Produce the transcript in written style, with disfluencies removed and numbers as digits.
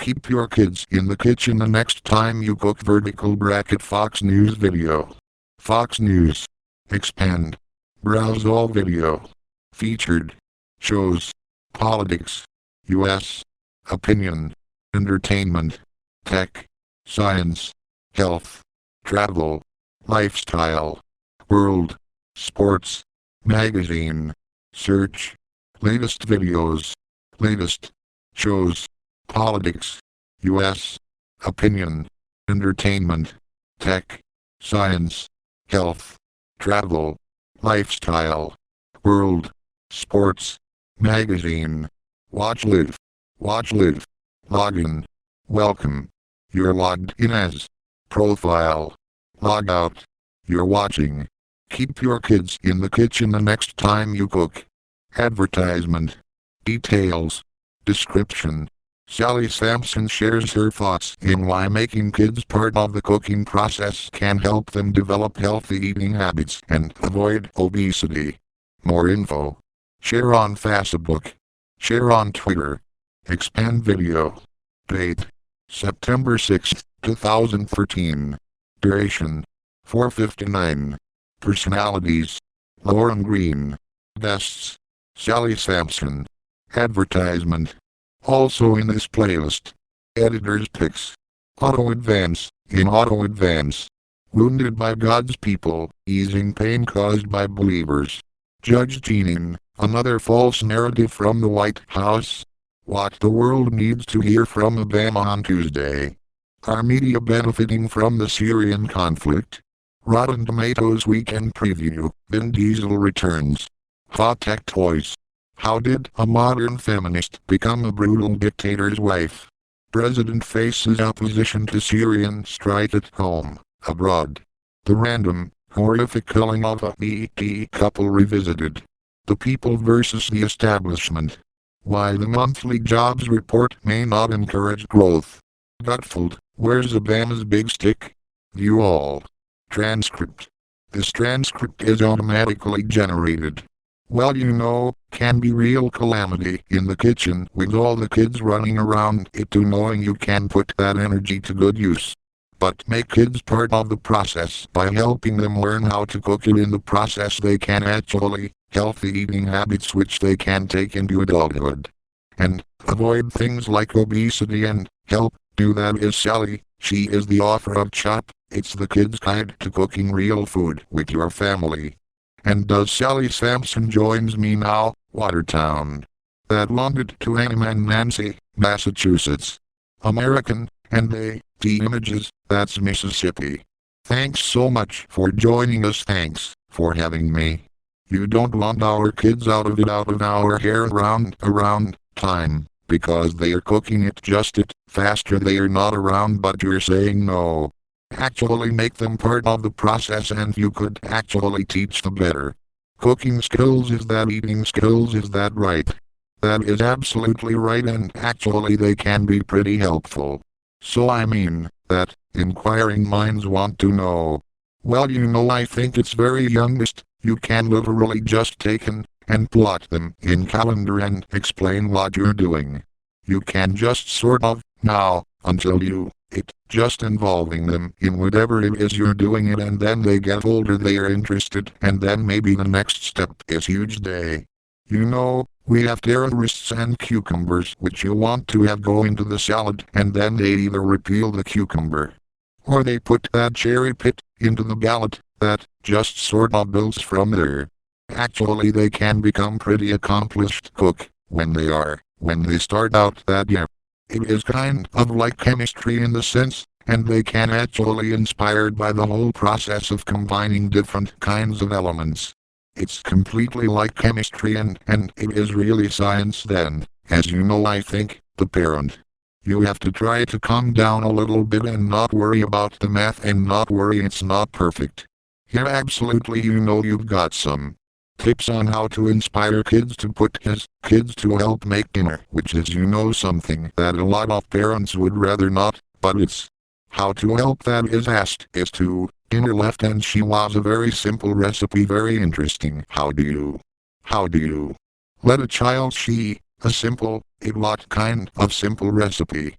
Keep your kids in the kitchen the next time you cook. Fox News video. Fox News. Expand. Browse all video. Featured. Shows. Politics. U.S. Opinion. Entertainment. Tech. Science. Health. Travel. Lifestyle. World. Sports. Magazine. Search. Latest videos. Latest. Shows. Politics. U.S. Opinion. Entertainment. Tech. Science. Health. Travel. Lifestyle. World. Sports. Magazine. Watch live. Watch live. Login. Welcome. You're logged in as. Profile. Log out. You're watching. Keep your kids in the kitchen the next time you cook. Advertisement. Details. Description. Sally Sampson shares her thoughts in why making kids part of the cooking process can help them develop healthy eating habits and avoid obesity. More info. Share on Facebook. Share on Twitter. Expand video. Date. September 6, 2013. Duration. 4:59. Personalities. Lauren Green. Guests. Sally Sampson. Advertisement. Also in this playlist. Editor's picks. Auto Advance. In Auto Advance. Wounded by God's people, easing pain caused by believers. Judge Jeanine, another false narrative from the White House. What the world needs to hear from Obama on Tuesday. Are media benefiting from the Syrian conflict? Rotten Tomatoes weekend preview. Vin Diesel returns. Hot tech toys. How did a modern feminist become a brutal dictator's wife? President faces opposition to Syrian strike at home, abroad. The random, horrific killing of a BT couple revisited. The people versus the establishment. Why the monthly jobs report may not encourage growth. Gutfeld, where's Obama's big stick? View all. Transcript. This transcript is automatically generated. Well, you know, can be real calamity in the kitchen with all the kids running around it to knowing you can put that energy to good use. But make kids part of the process by helping them learn how to cook it in the process they can actually, healthy eating habits which they can take into adulthood. And, avoid things like obesity and, help, do that is Sally, she is the author of Chop, It's the Kid's Guide to Cooking Real Food with Your Family. And does Sally Sampson joins me now, Watertown. That wanted to Anneman Nancy, Massachusetts. American, and they, the images, that's Mississippi. Thanks so much for joining us. Thanks for having me. You don't want our kids out of our hair around time, because they are cooking it just it, faster they are not around, but you're saying no. Actually make them part of the process and you could actually teach them better. Cooking skills, is that eating skills, is that right? That is absolutely right, and actually they can be pretty helpful. So I mean, that, inquiring minds want to know. Well, you know, I think it's very youngest, you can literally just take and plot them in calendar and explain what you're doing. You can just sort of, now, until just involving them in whatever it is you're doing it, and then they get older, they are interested, and then maybe the next step is huge day. You know, we have terrorists and cucumbers which you want to have go into the salad, and then they either repeal the cucumber, or they put that cherry pit into the ballot, that just sort of builds from there. Actually they can become pretty accomplished cook, when they start out that year. It is kind of like chemistry in the sense, and they can actually inspired by the whole process of combining different kinds of elements. It's completely like chemistry and it is really science then, as you know. I think, the parent. You have to try to calm down a little bit and not worry about the math and not worry it's not perfect. Yeah, absolutely, you know, you've got some tips on how to inspire kids to put his kids to help make dinner, which is, you know, something that a lot of parents would rather not, but it's how to help that is asked is to dinner left, and she was a very simple recipe, very interesting. How do you let a child see a simple, a lot kind of simple recipe